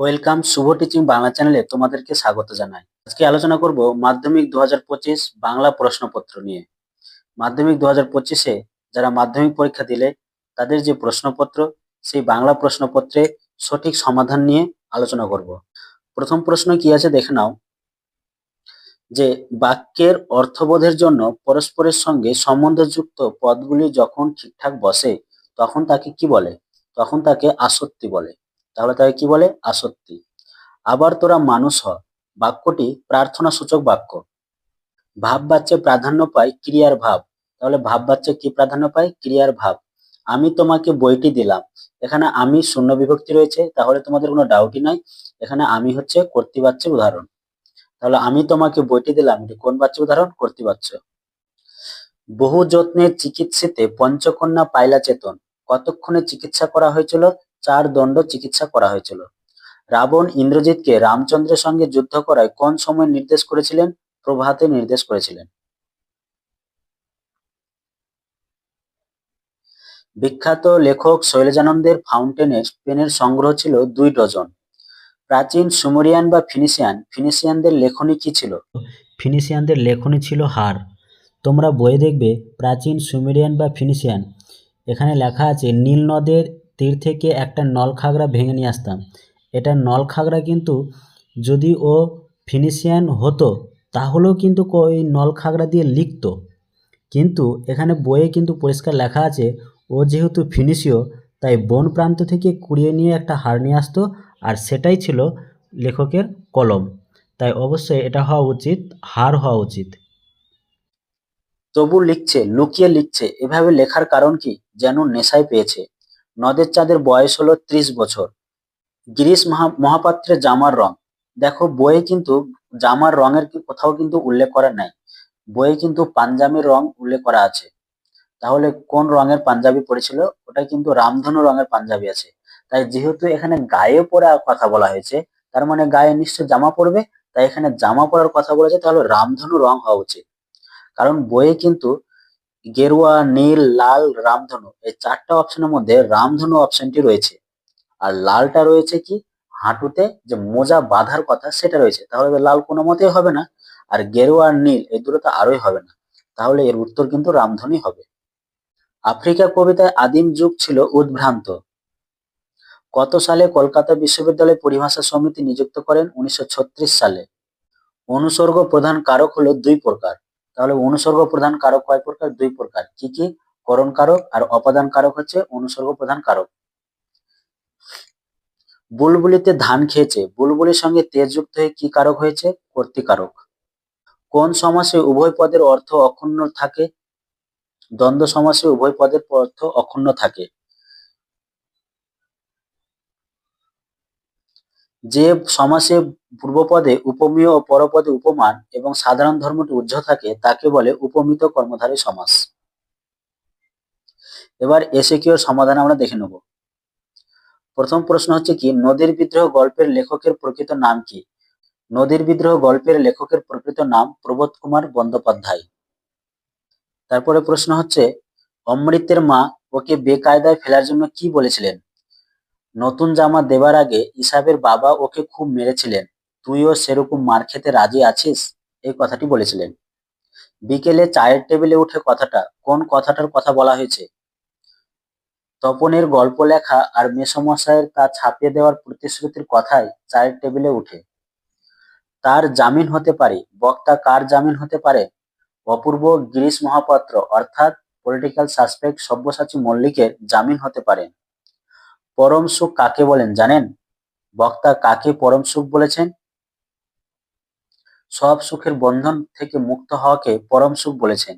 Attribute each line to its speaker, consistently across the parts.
Speaker 1: Welcome শুভ teaching Bangla চ্যানেলে তোমাদেরকে স্বাগত জানাই। আজকে আলোচনা করব মাধ্যমিক 2025 বাংলা প্রশ্নপত্র নিয়ে। মাধ্যমিক 2025-এ যারা মাধ্যমিক পরীক্ষা দিলে তাদের যে প্রশ্নপত্র, সেই বাংলা প্রশ্নপত্রে সঠিক সমাধান নিয়ে আলোচনা করব। প্রথম প্রশ্ন কি আছে দেখে নাও, যে বাক্যের অর্থবোধের জন্য পরস্পরের সঙ্গে সম্বন্ধযুক্ত পদগুলি যখন ঠিকঠাক বসে তখন তাকে কি বলে? তখন তাকে আসত্তি বলে। তাহলে তাকে কি বলে? আসত্তি। আবার তোরা মানুষ হ বাক্যটি প্রার্থনা সূচক বাক্য। ভাব বাচ্চে প্রাধান্য পায় ক্রিয়ার ভাব। তাহলে ভাব বাচ্চে কি প্রাধান্য পায়? ক্রিয়ার ভাব। আমি তোমাকে বইটি দিলাম, এখানে আমি শূন্য বিভক্তি রয়েছে, তাহলে তোমাদের কোনো ডাউটই নাই, এখানে আমি হচ্ছে কর্তৃবাচ্যের উদাহরণ। তাহলে আমি তোমাকে বইটি দিলাম, এটি কোন বাচ্চের উদাহরণ? কর্তৃবাচ্য। বহু যত্নে চিকিৎসিতে পঞ্চকন্যা পাইলা চেতন। কতক্ষণে চিকিৎসা করা হয়েছিল? 4 দণ্ড চিকিৎসা করা হয়েছিল। রাবণ ইন্দ্রজিৎকে রামচন্দ্রের সঙ্গে যুদ্ধ করায় কোন সময় নির্দেশ করেছিলেন? প্রভাতে নির্দেশ করেছিলেন। বিখ্যাত লেখক শৈলজানন্দের ফাউন্টেনের পেনের সংগ্রহ ছিল 2 ডজন। প্রাচীন সুমেরিয়ান বা ফিনিশিয়ানদের লেখনী কি ছিল?
Speaker 2: ফিনিশিয়ানদের লেখনী ছিল হার। তোমরা বইয়ে দেখবে প্রাচীন সুমেরিয়ান বা ফিনিশিয়ান, এখানে লেখা আছে নীল নদের তীর থেকে একটা নলখাগড়া ভেঙে নিয়ে আসতাম। এটা নলখাগড়া কিন্তু যদি ও ফিনিশিয়ান হতো তাহলেও কিন্তু ওই নলখাগড়া দিয়ে লিখতো, কিন্তু এখানে বইয়ে কিন্তু পরিষ্কার লেখা আছে ও যেহেতু ফিনিশীয় তাই বন প্রান্ত থেকে কুড়িয়ে নিয়ে একটা হার নিয়ে আসতো, আর সেটাই ছিল লেখকের কলম। তাই অবশ্যই এটা হওয়া উচিত, হার হওয়া উচিত।
Speaker 1: তবু লিখছে, লুকিয়ে লিখছে, এভাবে লেখার কারণ কি? যেন নেশায় পেয়েছে। নদের চাঁদের বয়স হলো 30 বছর। গিরিশ মহাপাত্রের জামার রং। দেখো বইয়ে কিন্তু জামার রঙের কোথাও কিন্তু উল্লেখ করা নাই, বইয়ে কিন্তু পাঞ্জাবির রং উল্লেখ করা আছে। তাহলে কোন রঙের পাঞ্জাবি পরেছিল? ওটা কিন্তু রামধনু রঙের পাঞ্জাবি আছে। তাই যেহেতু এখানে গায়ে পরার কথা বলা হয়েছে, তার মানে গায়ে নিশ্চয় জামা পরবে, তাই এখানে জামা পরার কথা বলেছে, তাহলে রামধনু রং হওয়া উচিত। কারণ বইয়ে কিন্তু গেরুয়া, নীল, লাল, রামধনু এই 4টা অপশনের মধ্যে রামধনু অপশনটি রয়েছে। আর লালটা রয়েছে কি? হাঁটুতে যে মোজা বাঁধার কথা সেটা রয়েছে, তাহলে তো লাল কোনো মতেই হবে না। আর গেরুয়া আর নীল এই দুটো তো আরোই হবে না, তাহলে এর উত্তর কিন্তু রামধনই হবে। আফ্রিকা কবিতায় আদিম যুগ ছিল উদ্ভ্রান্ত। কত সালে কলকাতা বিশ্ববিদ্যালয় পরিভাষা সমিতি নিযুক্ত করেন? 1936 সালে। অনুসর্গ প্রধান কারক হলো 2 প্রকার। তাহলে অনুসর্গ প্রধান কারক কয় প্রকার? 2 প্রকার। কি কি? করণ কারক আর অপাদান কারক হচ্ছে অনুসর্গ প্রধান কারক। বুলবুলিতে ধান খেয়েছে, বুলবুলির সঙ্গে তেজ যুক্ত হয়ে কি কারক হয়েছে? কর্তৃকারক। কোন সমাসে উভয় পদের অর্থ অক্ষুণ্ণ থাকে? দ্বন্দ্ব সমাসে উভয় পদের অর্থ অক্ষুণ্ণ থাকে। যে সমাসে পূর্বপদে উপমেয় ও পরপদে উপমান এবং সাধারণ ধর্মটি ঊর্ধ্ব থাকে তাকে বলে উপমিত কর্মধারী সমাস। এবার এসএকিউর সমাধান আমরা দেখে নেব। প্রথম প্রশ্ন হচ্ছে কি, নদীর বিদ্রোহ গল্পের লেখকের প্রকৃত নাম কি? নদীর বিদ্রোহ গল্পের লেখকের প্রকৃত নাম প্রবোধ কুমার বন্দ্যোপাধ্যায়। তারপরে প্রশ্ন হচ্ছে, অমৃতের মা ওকে বেকায়দায় ফেলার জন্য কি বলেছিলেন? নতুন জামা দেবার আগে ইসাবের বাবা ওকে খুব মেরেছিলেন, তুইও সেরকম মার খেতে রাজি আছিস, এই কথাটি বলেছিলেন। বিকেলে চায়ের টেবিলে উঠে কথাটা, কোন কথাটার কথা বলা হয়েছে? তপনের গল্প লেখা আর মেসোমশাইয়ের তা ছাপিয়ে দেওয়ার প্রতিশ্রুতির কথাই চায়ের টেবিলে উঠে। তার জামিন হতে পারে, বক্তা কার জামিন হতে পারে? অপূর্ব গিরিশ মহাপাত্র অর্থাৎ পলিটিক্যাল সাসপেক্ট সব্যসাচী মল্লিকের জামিন হতে পারে। পরম সুখ কাকে বলেন জানেন? বক্তা কাকে পরম সুখ বলেছেন? সব সুখের বন্ধন থেকে মুক্ত হওয়াকে পরম সুখ বলেছেন।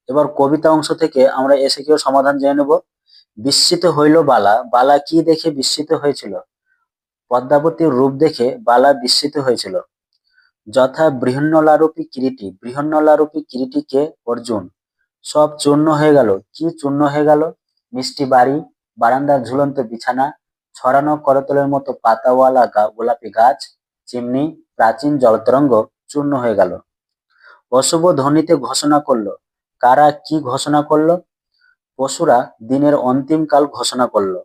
Speaker 1: এবার কবিতা অংশ থেকে আমরা এসে কেউ সমাধান জেনে নেব। বিস্মিত হইল বালা, বালা কি দেখে বিস্মিত হয়েছিল? পদ্মাবতীর রূপ দেখে বালা বিস্মিত হয়েছিল। যথা বৃহন্নলারূপী কিরীটী, বৃহন্নলারূপী কিরীটী কে? অর্জুন। সব চূর্ণ হয়ে গেল, কি চূর্ণ হয়ে গেল? মিষ্টি বাড়ি, বারান্দার ঝুলন্ত বিছানা, ছড়ানো করতলের মতো পাতাওয়ালা গোলাপি গাছ, চিমনি, প্রাচীন জলতরঙ্গ চূর্ণ হয়ে গেল। অশুভ ধ্বনিতে ঘোষণা করলো, কারা কি ঘোষণা করলো? পশুরা দিনের অন্তিম কাল ঘোষণা করলো।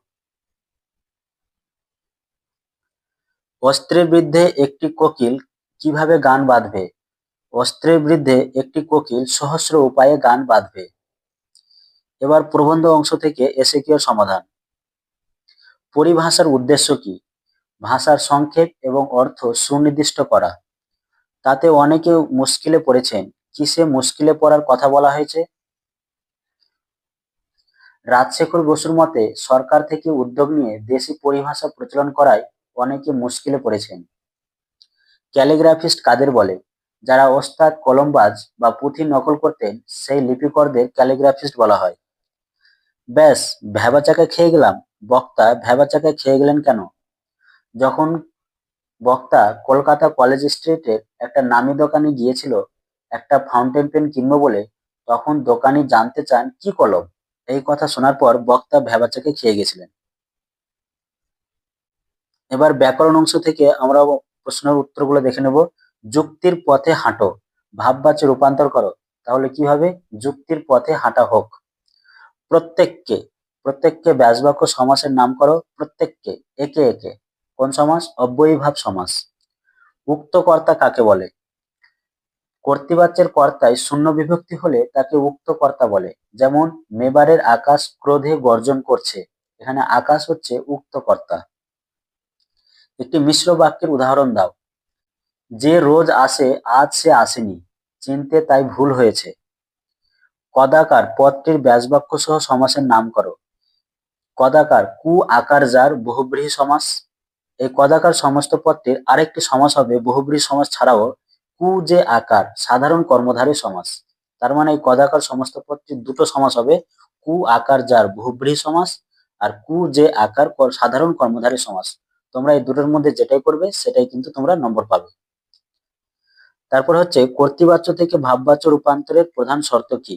Speaker 1: অস্ত্রের বিরুদ্ধে একটি কোকিল কিভাবে গান বাঁধবে? অস্ত্রের বিরুদ্ধে একটি কোকিল সহস্র উপায়ে গান বাঁধবে। এবার প্রবন্ধ অংশ থেকে এসএকিউর সমাধান। পরিভাষার উদ্দেশ্য কি? ভাষার সংক্ষেপ এবং অর্থ সুনির্দিষ্ট করা। তাতে অনেকে মুশকিলে পড়েছেন। কিসে মুশকিলে পড়ার কথা বলা হয়েছে? রাজশেখর বসুর মতে সরকার থেকে উদ্যোগ নিয়ে দেশি পরিভাষা প্রচলন করায় অনেকে মুশকিলে পড়েছেন। ক্যালিগ্রাফিস্ট কাদের বলে? যারা ওস্তাদ কলমবাজ বা পুঁথি নকল করতেন সেই লিপিকরদের ক্যালিগ্রাফিস্ট বলা হয়। ব্যাস, ভ্যাবাচ্যাকা খেয়ে গেলাম। বক্তা ভ্যাবাচ্যাকা খেয়ে গেলেন কেন? যখন বক্তা কলকাতা কলেজ স্ট্রিটের একটা নামি দোকানে গিয়েছিল একটা ফাউন্টেন পেন কিনবো বলে, তখন দোকানি জানতে চান কি কলম। এই কথা শোনার পর বক্তা ভ্যাবাচ্যাকা খেয়ে গেছিলেন। এবার ব্যাকরণ অংশ থেকে আমরা প্রশ্নের উত্তরগুলো দেখে নেব। যুক্তির পথে হাঁটো, ভাববাচ্যে রূপান্তর করো। তাহলে কি হবে? যুক্তির পথে হাঁটা হোক। প্রত্যেককে, প্রত্যেককে ব্যাসবাক্য সমাসের নাম করো। প্রত্যেককে, একে একে। কোন সমাস? অব্যয়ীভাব সমাস। উক্ত কর্তা কাকে বলে? কর্তৃবাচ্যের কর্তায় শূন্য বিভক্তি হলে তাকে উক্ত কর্তা বলে। যেমন মেবারের আকাশ ক্রোধে গর্জন করছে, এখানে আকাশ হচ্ছে উক্ত কর্তা। একটি মিশ্র বাক্যের উদাহরণ দাও। যে রোজ আসে আজ সে আসেনি, চিনতে তাই ভুল হয়েছে। কদাকার পদটির ব্যাসবাক্য সহ সমাসের নাম করো। কদাকার কু আকার যার বহুব্রীহি সমাস। এই কদাকার সমস্ত পদটির আরেকটি সমাস হবে বহুব্রীহি সমাস ছাড়াও কু যে আকার সাধারণ কর্মধারী সমাস। তার মানে এই কদাকার সমস্ত পদটির দুটো সমাস হবে, কু আকার যার বহুব্রীহি সমাস আর কু যে আকার সাধারণ কর্মধারী সমাস। তোমরা এই দুটোর মধ্যে যেটাই করবে সেটাই কিন্তু তোমরা নম্বর পাবে। তারপর হচ্ছে কর্তৃবাচ্য থেকে ভাববাচ্য রূপান্তরের প্রধান শর্ত কি?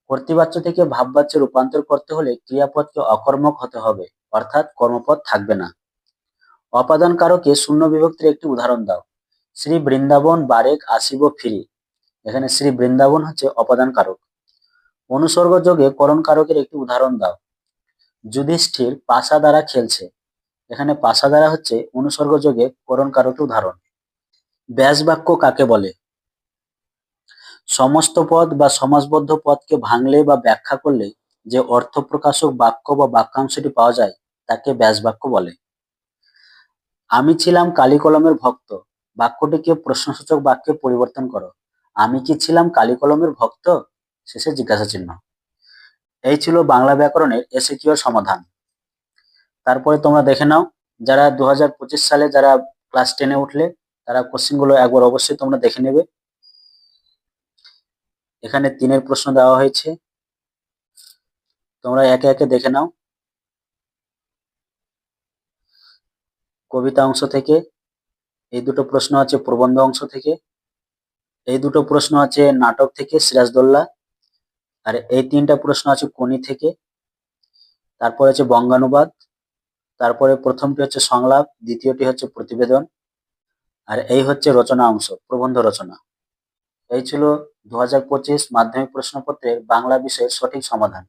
Speaker 1: কর্তৃবাচ্য থেকে ভাববাচ্যে রূপান্তর করতে হলে ক্রিয়াপদকে অকর্মক হতে হবে, অর্থাৎ কর্মপদ থাকবে না। অপাদান কারকে শূন্য বিভক্তির একটি উদাহরণ দাও। শ্রী বৃন্দাবন বারেক আসিব ফিরি, এখানে শ্রী বৃন্দাবন হচ্ছে অপাদান কারক। অনুসর্গ যোগে করণ কারকের একটি উদাহরণ দাও। যুধিষ্ঠির পাশা দ্বারা খেলছে, এখানে পাশা দ্বারা হচ্ছে অনুসর্গ যোগে করণ কারকের উদাহরণ। ব্যাস বাক্য কাকে বলে? সমস্ত পদ বা সমাসবদ্ধ পদকে ভাঙলে বা ব্যাখ্যা করলে যে অর্থ প্রকাশক বাক্য বা বাক্যাংশটি পাওয়া যায় তাকে ব্যাস বাক্য বলে। আমি ছিলাম কালি কলমের ভক্ত বাক্যটিকে প্রশ্নসূচক বাক্যে পরিবর্তন করো। আমি কি ছিলাম কালি কলমের ভক্ত, শেষে জিজ্ঞাসা চিহ্ন। এই ছিল বাংলা ব্যাকরণের এসএকিউ সমাধান। তারপরে তোমরা দেখে নাও, যারা 2025 সালে যারা ক্লাস 10-এ উঠলে তারা কোশ্চেনগুলো একবার অবশ্যই তোমরা দেখে নেবে। এখানে 3-এর প্রশ্ন দেওয়া হয়েছে, তোমরা একে একে দেখে নাও। কবিতা অংশ থেকে এই দুটো প্রশ্ন আছে, প্রবন্ধ অংশ থেকে এই দুটো প্রশ্ন আছে, নাটক থেকে সিরাজদৌল্লা, আর এই 3টা প্রশ্ন আছে কোনি থেকে। তারপরে হচ্ছে বঙ্গানুবাদ, তারপরে প্রথমটি হচ্ছে সংলাপ, দ্বিতীয়টি হচ্ছে প্রতিবেদন, আর এই হচ্ছে রচনা অংশ, প্রবন্ধ রচনা। এই ছিল 2025 মাধ্যমিক প্রশ্নপত্রের বাংলা বিষয়ের সঠিক সমাধান।